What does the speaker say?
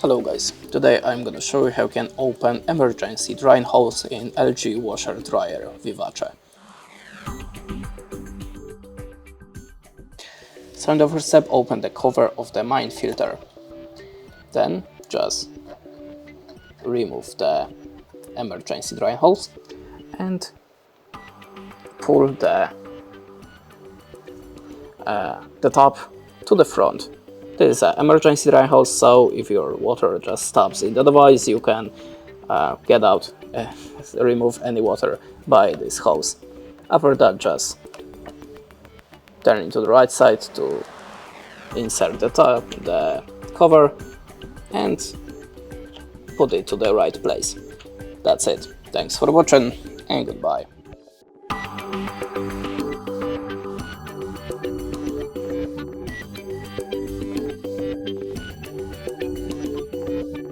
Hello guys, today I'm gonna show you how you can open emergency drying hose in LG washer dryer Vivace. So in the first step, open the cover of the main filter. Then just remove the emergency drying hose and pull the top to the front. This is an emergency drying hose, so if your water just stops in the device, you can get out, remove any water by this hose. After that, just turn it to the right side to insert the cover and put it to the right place. That's it. Thanks for watching and goodbye.